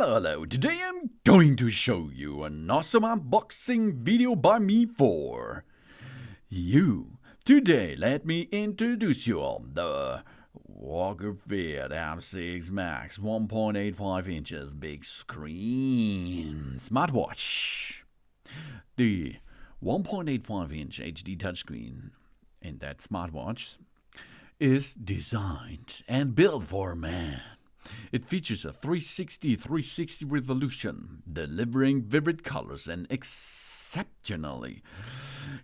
Hello. Today I'm going to show you an awesome unboxing video by me for you. Today, let me introduce you all the WALKERFIT M6 MAX 1.85 inches big screen smartwatch. The 1.85 inch HD touchscreen in that smartwatch is designed and built for man. It features a 360 resolution, delivering vivid colors and exceptionally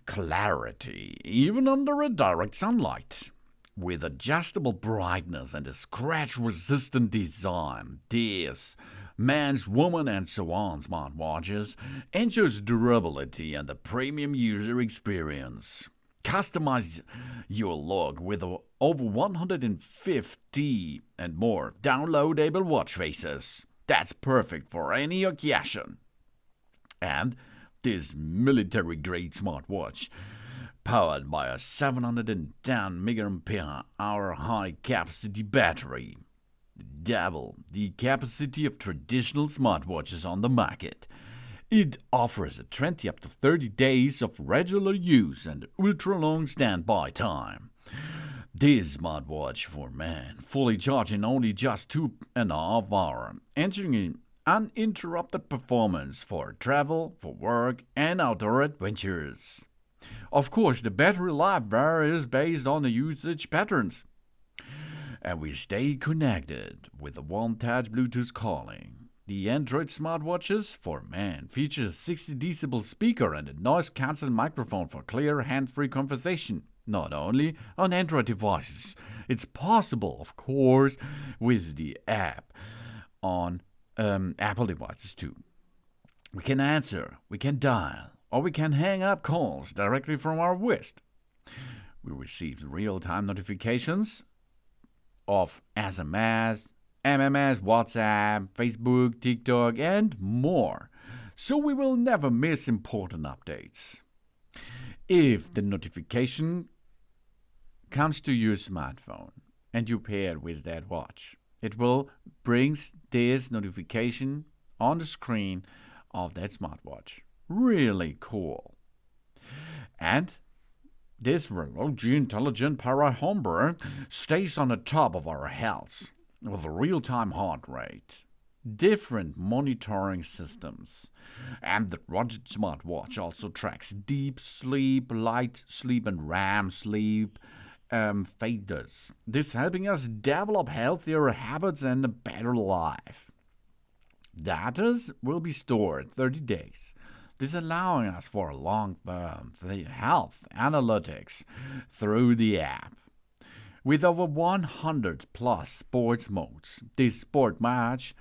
clarity, even under a direct sunlight. With adjustable brightness and a scratch-resistant design, this man's, woman, and so on smartwatches ensures durability and a premium user experience. Customize your look with over 150 and more downloadable watch faces. That's perfect for any occasion. And this military-grade smartwatch, powered by a 710 mAh high-capacity battery, double the capacity of traditional smartwatches on the market. It offers a 20 up to 30 days of regular use and ultra-long standby time. This smartwatch for man, fully charged in only just 2.5 hours, ensuring uninterrupted performance for travel, for work, and outdoor adventures. Of course, the battery life varies based on the usage patterns. And we stay connected with the one-touch Bluetooth calling. The Android smartwatches for man features a 60 decibel speaker and a noise-canceling microphone for clear, hands-free conversation. Not only on Android devices, it's possible, of course, with the app on Apple devices too. We can answer, we can dial, or we can hang up calls directly from our wrist. We receive real-time notifications of SMS, MMS, WhatsApp, Facebook, TikTok, and more, so we will never miss important updates. If the notification comes to your smartphone and you pair it with that watch, it will bring this notification on the screen of that smartwatch. Really cool. And this Reloj intelligent hombre stays on the top of our health with a real-time heart rate, different monitoring systems, and the rugged smartwatch also tracks deep sleep, light sleep, and REM sleep phases. This helping us develop healthier habits and a better life. Data will be stored 30 days. This allowing us for long-term health analytics through the app. With over 100 plus sports modes, this sport match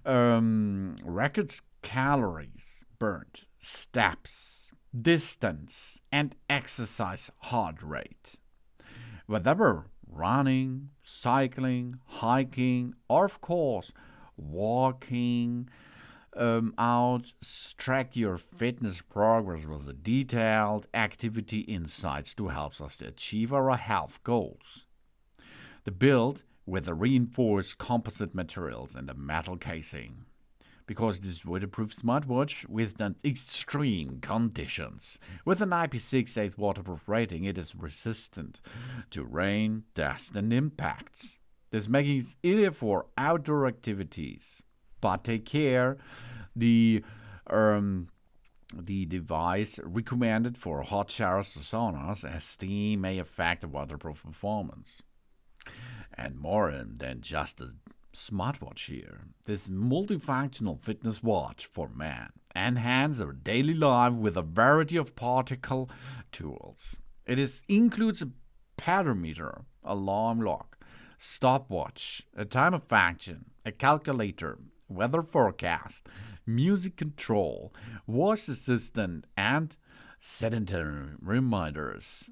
records calories burnt, steps, distance, and exercise heart rate. Whether running, cycling, hiking, or of course walking out, track your fitness progress with the detailed activity insights to help us to achieve our health goals. The build with the reinforced composite materials and a metal casing. Because this waterproof smartwatch withstands extreme conditions. With an IP68 waterproof rating, it is resistant to rain, dust, and impacts. This making it ideal for outdoor activities. But take care, the device recommended for hot showers or saunas, as steam may affect the waterproof performance. And more than just a smartwatch here, this multifunctional fitness watch for man enhances our daily life with a variety of particle tools. It includes a pedometer, alarm clock, stopwatch, a time of action, a calculator, weather forecast, music control, voice assistant, and sedentary reminders.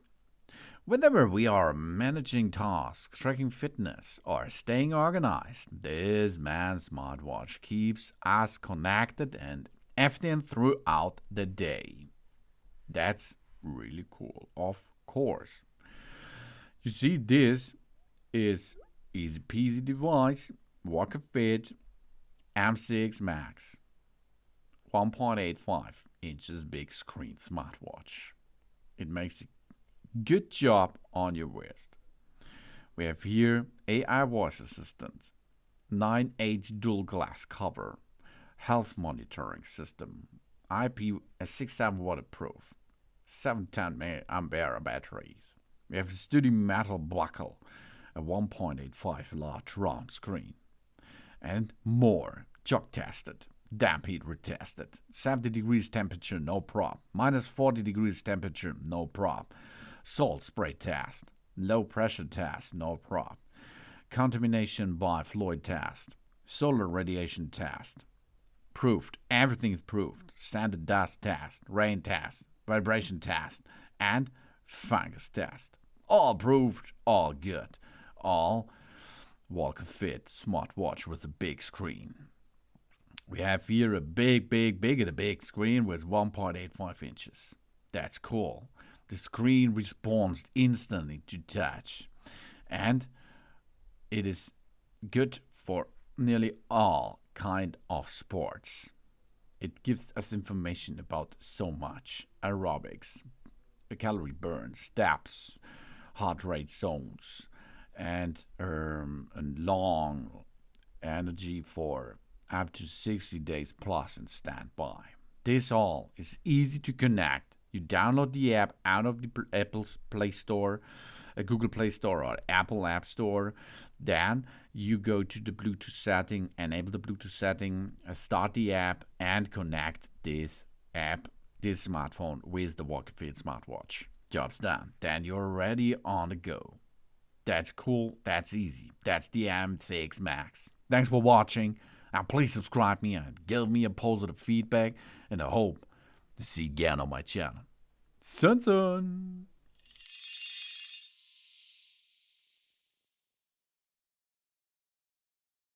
Whenever we are managing tasks, tracking fitness, or staying organized, this man's smartwatch keeps us connected and efficient throughout the day. That's really cool, of course. You see, this is easy peasy device, WALKERFIT M6 MAX, 1.85 inches big screen smartwatch. It makes a good job on your wrist. We have here AI voice assistant, 9H dual glass cover, health monitoring system, IP67 waterproof, 710 ampere batteries. We have a sturdy metal buckle, a 1.85 large round screen, and more. Jog tested, damp heat retested, 70 degrees temperature, no prob, minus 40 degrees temperature, no prob, salt spray test, low pressure test, no prob, contamination by fluid test, solar radiation test, proved, everything is proved, standard dust test, rain test, vibration test, and fungus test. All proved, all good, all WALKERFIT smartwatch with a big screen. We have here a big screen with 1.85 inches. That's cool. The screen responds instantly to touch, and it is good for nearly all kind of sports. It gives us information about so much: aerobics, calorie burn, steps, heart rate zones, and long energy for up to 60 days plus in standby. This all is easy to connect. You download the app out of the Apple's Play Store, Google Play Store, or Apple App Store. Then you go to the Bluetooth setting, enable the Bluetooth setting, start the app, and connect this app, this smartphone, with the WALKERFIT smartwatch. Job's done. Then you're ready on the go. That's cool. That's easy. That's the M6 MAX. Thanks for watching. And please subscribe me and give me a positive feedback. And I hope to see you again on my channel. Sun.